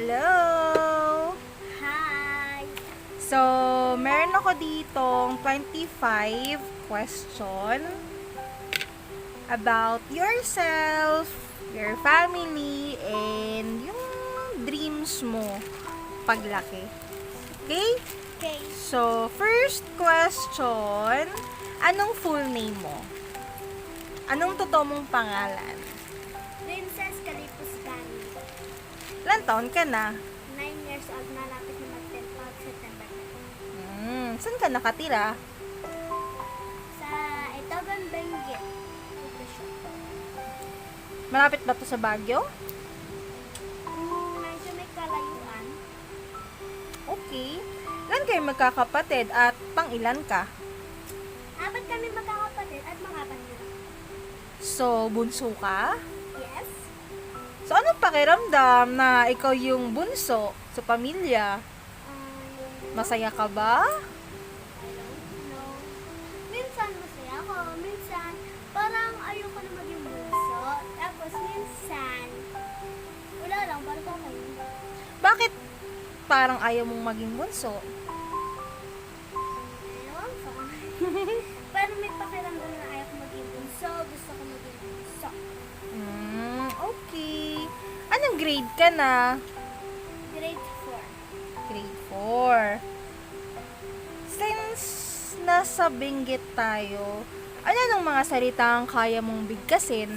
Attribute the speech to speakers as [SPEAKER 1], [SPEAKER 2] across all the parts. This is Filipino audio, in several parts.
[SPEAKER 1] Hello!
[SPEAKER 2] Hi!
[SPEAKER 1] So, meron ako ditong 25 question about yourself, your family, and yung dreams mo paglaki. Okay?
[SPEAKER 2] Okay.
[SPEAKER 1] So, first question, anong full name mo? Anong totoo mong pangalan?
[SPEAKER 2] Princess Kalipus Gani.
[SPEAKER 1] Ilan taon ka na?
[SPEAKER 2] 9 years old na, lapit na mag-10 pag September 10.
[SPEAKER 1] Saan ka nakatira?
[SPEAKER 2] Sa Itogan, Benguet.
[SPEAKER 1] Malapit ba to sa Baguio?
[SPEAKER 2] Medyo may kalayuan.
[SPEAKER 1] Okay. Ilan kayo magkakapatid at pang ilan ka?
[SPEAKER 2] Apat kami magkakapatid at mga panira.
[SPEAKER 1] So, bunso ka?
[SPEAKER 2] Yes?
[SPEAKER 1] So, anong pakiramdam na ikaw yung bunso sa pamilya? Masaya ka ba?
[SPEAKER 2] I don't know. Minsan masaya ako. Minsan, parang ayoko na maging bunso. Tapos minsan, wala lang, parang okay.
[SPEAKER 1] Bakit parang ayaw mong maging bunso?
[SPEAKER 2] Ewan ko. Pero may pakiramdam na ayaw ko maging bunso. Gusto ko maging bunso.
[SPEAKER 1] Okay. Anong grade ka na?
[SPEAKER 2] Grade 4.
[SPEAKER 1] Grade 4. Since nasa Benguet tayo, ano nung mga salitang kaya mong bigkasin?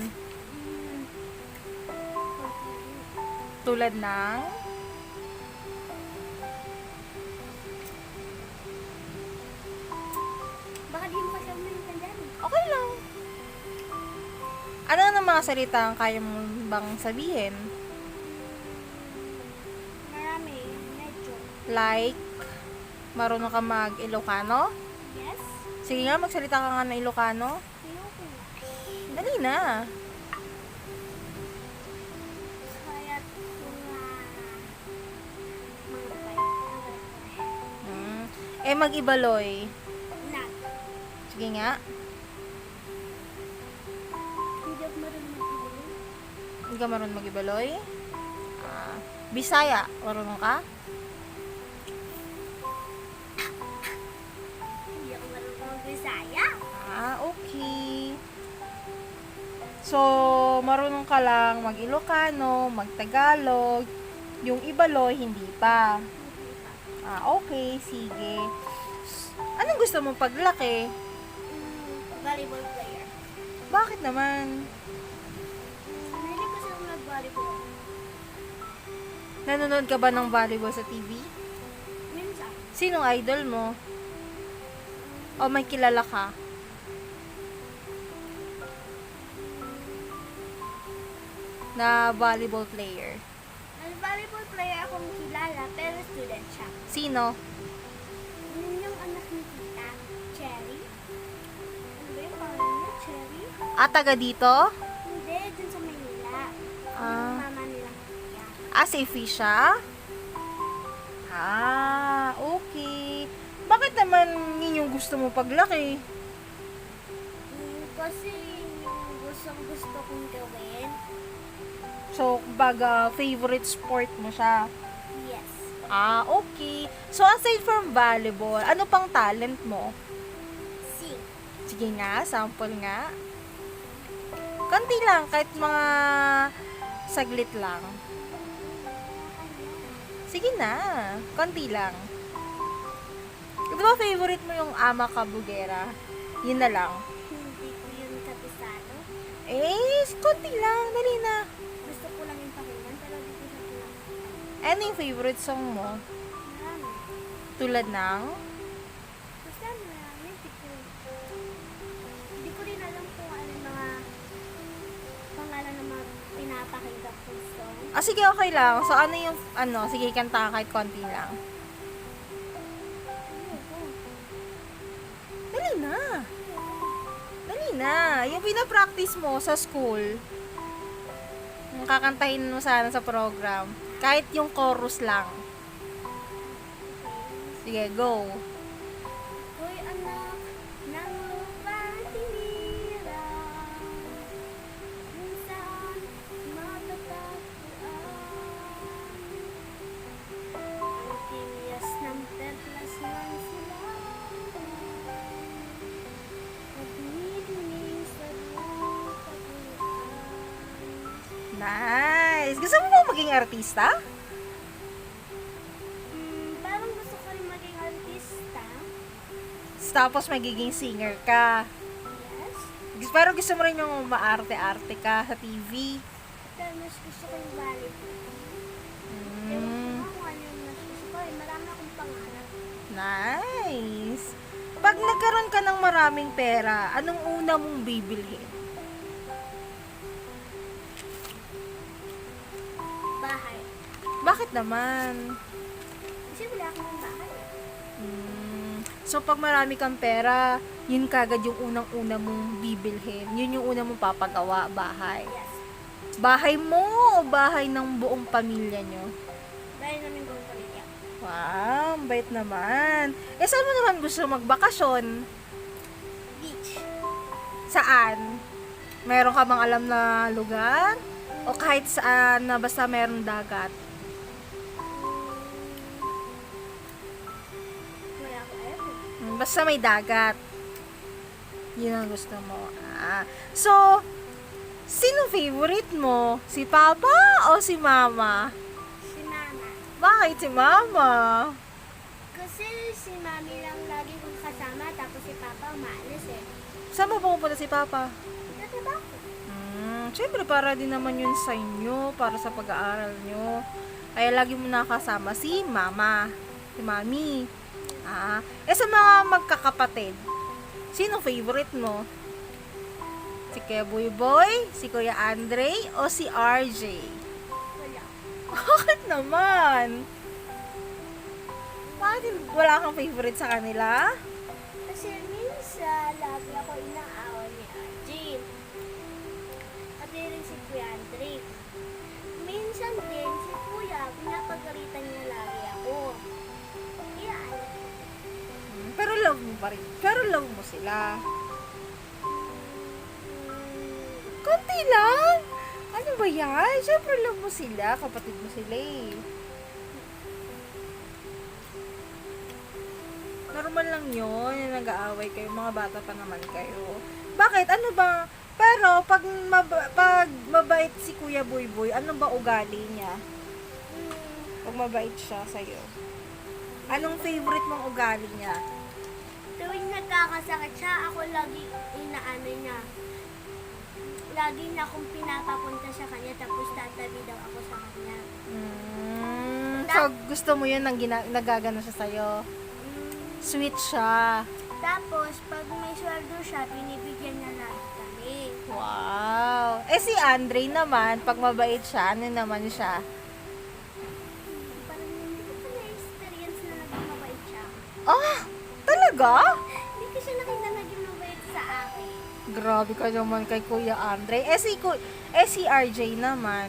[SPEAKER 1] Tulad ng...
[SPEAKER 2] Baka di mo kasi ako maintindihan.
[SPEAKER 1] Okay lang. Ano ng mga salitang kaya mong bang sabihin?
[SPEAKER 2] Marami. Medyo.
[SPEAKER 1] Like, marunong ka mag-Ilocano?
[SPEAKER 2] Yes?
[SPEAKER 1] Sige nga, magsalita ka nga ng Ilocano.
[SPEAKER 2] Ayoko na.
[SPEAKER 1] Dali na.
[SPEAKER 2] Kaya ko nga mangapay.
[SPEAKER 1] Mag-Ibaloy.
[SPEAKER 2] Nag.
[SPEAKER 1] Sige nga.
[SPEAKER 2] Hindi ako marunong mag-ibig.
[SPEAKER 1] Hindi ka marunong mag-Ibaloy? Bisaya, marunong ka?
[SPEAKER 2] Hindi ako marunong mag-Bisaya.
[SPEAKER 1] Okay. So, marunong ka lang mag-Ilocano, mag-Tagalog, yung Ibaloy, hindi pa. Okay, sige. Anong gusto mo paglaki?
[SPEAKER 2] Volleyball player.
[SPEAKER 1] Bakit naman?
[SPEAKER 2] Mahilig kasi ako nag-volleyball.
[SPEAKER 1] Nanonood ka ba ng volleyball sa TV?
[SPEAKER 2] Minsan.
[SPEAKER 1] Sinong idol mo? O may kilala ka? Na volleyball player.
[SPEAKER 2] Volleyball player akong kilala, pero student siya.
[SPEAKER 1] Sino?
[SPEAKER 2] Yun yung anak ni Tita, Cherry. Ano ba yung pangalan niya? Cherry?
[SPEAKER 1] Taga dito?
[SPEAKER 2] Hindi, dun sa Manila.
[SPEAKER 1] Ah.
[SPEAKER 2] Yung mama nilang kuya.
[SPEAKER 1] Safe siya? Okay. Bakit naman yun yung gusto mo paglaki?
[SPEAKER 2] Kasi yung gusto kong gawin.
[SPEAKER 1] So, baga, favorite sport mo siya?
[SPEAKER 2] Yes.
[SPEAKER 1] Okay. So, aside from volleyball, ano pang talent mo?
[SPEAKER 2] Sing.
[SPEAKER 1] Sige nga, sample nga. Konti lang, kahit mga saglit lang. Sige na, konti lang. Di ba favorite mo yung Ama Kabugera? Yun na lang.
[SPEAKER 2] Hindi ko yun kapisado.
[SPEAKER 1] Konti lang, dali na.
[SPEAKER 2] Gusto ko lang yung pakinggan, pero di ko siya pinakita.
[SPEAKER 1] Ano yung favorite song mo?
[SPEAKER 2] Marami.
[SPEAKER 1] Tulad ng?
[SPEAKER 2] Basta marami. Hindi ko rin alam kung ano yung mga pangalan ng mga pinapakinggan ko song.
[SPEAKER 1] Sige, okay lang. So, ano yung, sige, kanta ka kahit konti lang.
[SPEAKER 2] Ayoko.
[SPEAKER 1] Dali na. Dali na. Yung pinapractice mo sa school, yung kakantahin mo sana sa program, kahit yung chorus lang. Sige, go.
[SPEAKER 2] Hoy anak, ng lupang tinira, kung saan matatagpuan
[SPEAKER 1] Nice. Gusto mo ba maging artista?
[SPEAKER 2] Parang gusto ko rin maging artista.
[SPEAKER 1] Tapos magiging singer ka.
[SPEAKER 2] Yes.
[SPEAKER 1] Pero gusto mo rin yung maarte-arte ka sa TV.
[SPEAKER 2] Pero mas gusto ko yung volleyball. Ewan ko
[SPEAKER 1] Mm,
[SPEAKER 2] nga kung ano yung mas gusto ko. Marami akong pangarap.
[SPEAKER 1] nice. Pag nagkaroon ka ng maraming pera, anong una mong bibilhin?
[SPEAKER 2] Bahay.
[SPEAKER 1] Bakit naman?
[SPEAKER 2] Kasi wala akong bahay.
[SPEAKER 1] So, pag marami kang pera, yun kagad yung unang-una mong bibilhin. Yun yung una mong papagawa, bahay.
[SPEAKER 2] Yes.
[SPEAKER 1] Bahay mo o bahay ng buong pamilya nyo?
[SPEAKER 2] Bahay namin buong pamilya.
[SPEAKER 1] Wow, ang bait naman. Eh, saan mo naman gusto magbakasyon?
[SPEAKER 2] Beach.
[SPEAKER 1] Saan? Meron ka bang alam na lugar? O kahit saan na basta meron dagat?
[SPEAKER 2] Wala ko alam.
[SPEAKER 1] Basta may dagat. Yun ang gusto mo. So, sino favorite mo? Si Papa o si Mama?
[SPEAKER 2] Si Mama.
[SPEAKER 1] Bakit si Mama?
[SPEAKER 2] Kasi si Mami lang lagi kong kasama tapos si Papa umaalis eh.
[SPEAKER 1] Saan mo pupunta si Papa?
[SPEAKER 2] Natatakot.
[SPEAKER 1] Siyempre, para din naman yun sa inyo, para sa pag-aaral nyo. Kaya lagi mo nakasama si Mama, si Mami. Sa mga magkakapatid, sino favorite mo? Si Kuya Boy, si Kuya Andre, o si RJ?
[SPEAKER 2] Wala.
[SPEAKER 1] Bakit naman? Bakit wala kang favorite sa kanila?
[SPEAKER 2] Kasi minsan lagi ako inaaway ni Arjin. Pati rin si Kuya Andre. Minsan din si Kuya, pinapagalitan niya lagi ako. Kaya ano,
[SPEAKER 1] Pero love mo pa rin. Pero love mo sila. Konti lang. Ano ba yan? Siyempre love mo sila. Kapatid mo sila eh. Normal lang yun. Yung nag-aaway kayo. Mga bata pa naman kayo. Bakit? Ano ba? Pero pag mabait si Kuya Boy, ano ba ugali niya? Pag mabait siya sa'yo. Anong favorite mong ugali niya?
[SPEAKER 2] tuwing nagkakasakit siya, ako lagi inaano niya. Lagi na akong pinapapunta sa kanya tapos tatabi daw ako sa kanya.
[SPEAKER 1] So, gusto mo yun nang nagagano siya sa'yo? Sweet siya.
[SPEAKER 2] Tapos, pag may sweldo siya, binibigyan niya lagi kami.
[SPEAKER 1] Wow. Eh si Andre naman, pag mabait siya, ano naman siya?
[SPEAKER 2] Parang hindi ko pa na-experience na naging mabait siya.
[SPEAKER 1] Ah, talaga?
[SPEAKER 2] Hindi ko siya nakita naging mabait sa akin.
[SPEAKER 1] Grabe ka naman kay Kuya Andre. Si RJ naman.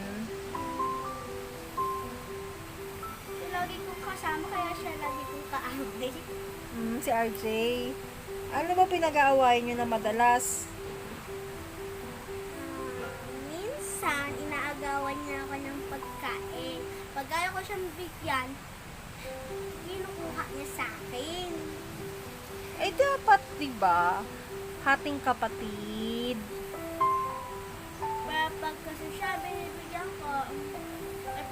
[SPEAKER 2] So, lagi kong kasama, kaya siya lagi kong kaaway.
[SPEAKER 1] Si RJ. Ano ba pinag-aawayan nyo na madalas?
[SPEAKER 2] Minsan, inaagawan niya ako ng pagkain. Pag ayaw ko siyang bigyan, kinukuha niya sa akin.
[SPEAKER 1] Eh dapat, diba? Hating kapatid.
[SPEAKER 2] Pag kasi siya binibigyan ko,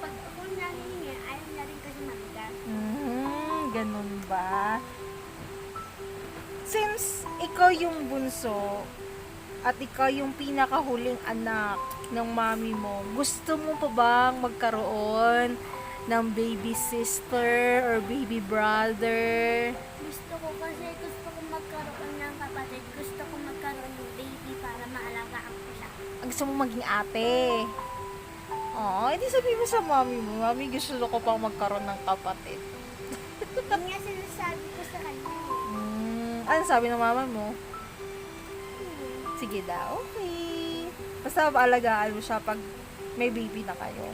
[SPEAKER 2] pag ako nahihingi, ayaw niya rin kasi mabigat.
[SPEAKER 1] Ganun ba? Since ikaw yung bunso at ikaw yung pinakahuling anak ng mami mo, gusto mo pa bang magkaroon ng baby sister or baby brother?
[SPEAKER 2] Gusto ko magkaroon ng kapatid. Gusto ko magkaroon ng baby para maalagaan ko siya.
[SPEAKER 1] Gusto mo maging ate? Hindi sabihin mo sa mami mo, mami gusto ko pang magkaroon ng kapatid.
[SPEAKER 2] Yun nga sinasabi ko sa kanya.
[SPEAKER 1] Ano sabi ng mama mo? Sige daw, okay. Basta alagaan mo siya pag may baby na kayo.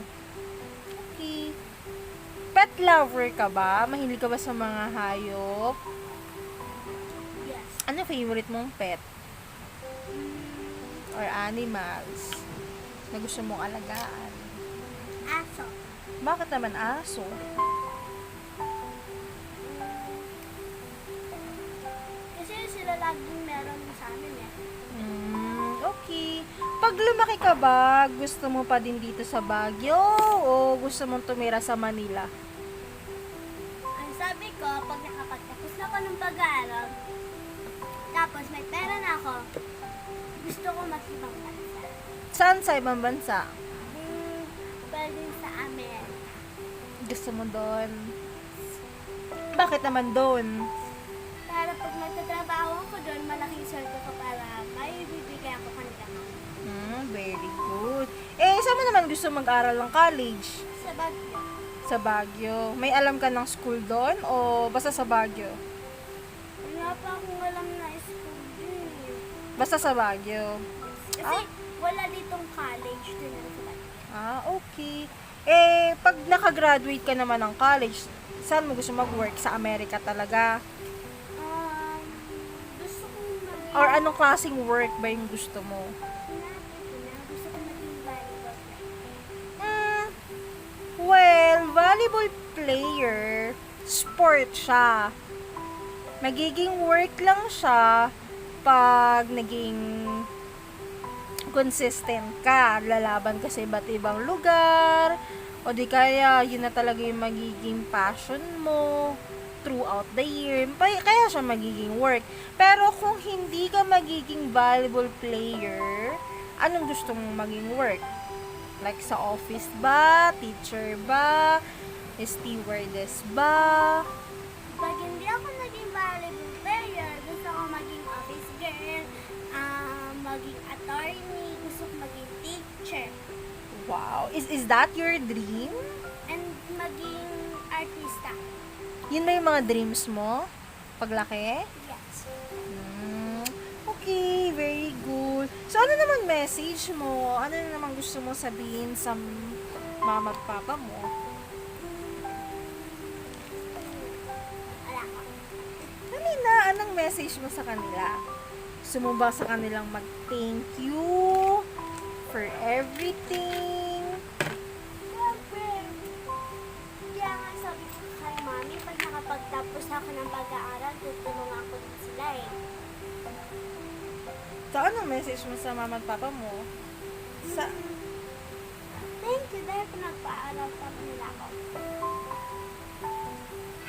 [SPEAKER 1] Okay. Pet lover ka ba? Mahilig ka ba sa mga hayop?
[SPEAKER 2] Yes.
[SPEAKER 1] Ano favorite mong pet? Or animals? Na gusto mong alagaan?
[SPEAKER 2] Aso.
[SPEAKER 1] Bakit naman aso?
[SPEAKER 2] Kasi sila laging meron sa amin eh.
[SPEAKER 1] Okay. Pag lumaki ka ba, gusto mo pa din dito sa Baguio o gusto mong tumira sa Manila?
[SPEAKER 2] Ang sabi ko, pag nakapagtapos na ako ng pag-aaral, tapos may pera na ako, gusto ko mag-ibang bansa.
[SPEAKER 1] Saan sa ibang bansa?
[SPEAKER 2] Pwede sa Amerika.
[SPEAKER 1] Gusto mo doon? Bakit naman doon?
[SPEAKER 2] Para pag magtatrabaho ako doon, malaking sweldo ko para may bibigay ako kanila.
[SPEAKER 1] Very good. Saan mo naman gusto mag-aral ng college?
[SPEAKER 2] Sa Baguio.
[SPEAKER 1] Sa Baguio. May alam ka ng school doon o basta sa Baguio?
[SPEAKER 2] Wala pa akong alam na school din.
[SPEAKER 1] Basta sa Baguio.
[SPEAKER 2] Kasi wala ditong college din sa Baguio.
[SPEAKER 1] Okay. Pag nakagraduate ka naman ng college, saan mo gusto mag-work? Sa Amerika talaga?
[SPEAKER 2] Gusto kong maging...
[SPEAKER 1] Or anong klaseng work ba yung gusto mo?
[SPEAKER 2] Gusto kong maging volleyball player.
[SPEAKER 1] Well, volleyball player, sport siya. Magiging work lang siya pag naging consistent ka. Lalaban ka sa iba't ibang lugar. O di kaya, yun na talaga yung magiging passion mo throughout the year. Kaya siya magiging work. Pero kung hindi ka magiging volleyball player, anong gusto mong maging work? Like sa office ba? Teacher ba? Stewardess ba?
[SPEAKER 2] Pag hindi ako naging volleyball player, gusto ko maging office girl, maging attorney, gusto ko maging teacher,
[SPEAKER 1] Wow. Is that your dream?
[SPEAKER 2] and maging artista.
[SPEAKER 1] Yun ba yung mga dreams mo? Paglaki?
[SPEAKER 2] Yes.
[SPEAKER 1] Okay, very good. So, ano naman message mo? Ano naman gusto mo sabihin sa mama at papa mo?
[SPEAKER 2] Wala ko.
[SPEAKER 1] Dali na, anong message mo sa kanila? Gusto mo ba sa kanilang mag-thank you for everything?
[SPEAKER 2] Siyempre, kaya nga sabi ko kay mami, pag nakapagtapos ako ng pag-aaral, tutulungan ko din sila eh.
[SPEAKER 1] So, anong message mo sa mama at papa mo?
[SPEAKER 2] Thank you dahil pinagpaaral pa nila ako.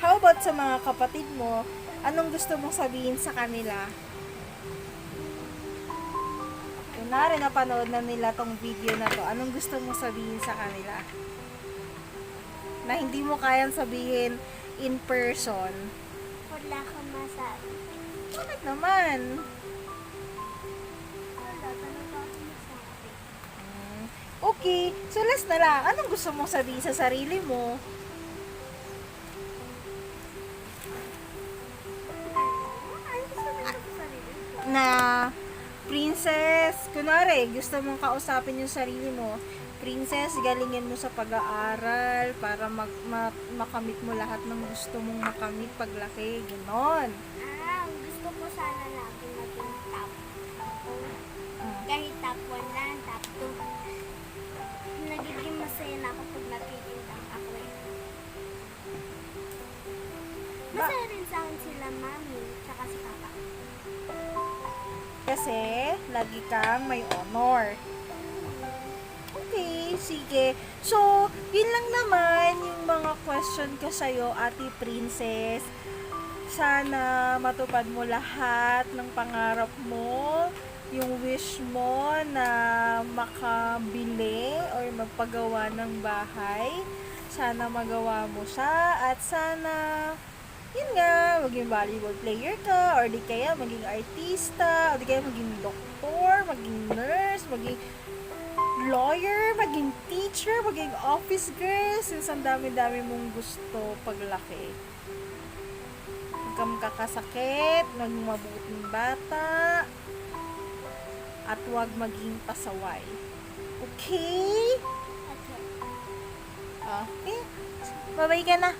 [SPEAKER 1] How about sa mga kapatid mo? Anong gusto mong sabihin sa kanila? Kunwari, napanood na nila tong video na to. Anong gusto mong sabihin sa kanila? Na hindi mo kayang sabihin in person.
[SPEAKER 2] Wala kang masabi.
[SPEAKER 1] Bakit naman?
[SPEAKER 2] Wala talaga akong masabi.
[SPEAKER 1] Okay, so last na lang. Anong gusto mong sabihin sa sarili mo?
[SPEAKER 2] Ano gusto mo sa sarili ko?
[SPEAKER 1] Na princess, kunwari, gusto mong kausapin yung sarili mo. Princess, galingin mo sa pag-aaral para makamit mo lahat ng gusto mong makamit paglaki. Ganon.
[SPEAKER 2] Gusto ko sana lagi maging top. Kahit top 1 lang, top 2. Nagiging masaya na ako pag nagiging top ako eh. Masaya rin sa akin sila mami, tsaka si papa.
[SPEAKER 1] Kasi, lagi kang may honor. Okay, sige. So, yun lang naman yung mga question ko sa'yo, Ate Princess. Sana matupad mo lahat ng pangarap mo, yung wish mo na makabili or magpagawa ng bahay. Sana magawa mo siya at sana, yun nga, maging volleyball player ka or di kaya maging artista or di kaya maging doktor, maging nurse, maging lawyer, maging teacher, maging office girl, since ang dami-dami mong gusto paglaki. Huwag kang kakasakit, maging mabuting bata, at huwag maging pasaway. Okay?
[SPEAKER 2] Okay.
[SPEAKER 1] Okay. Bye-bye ka na.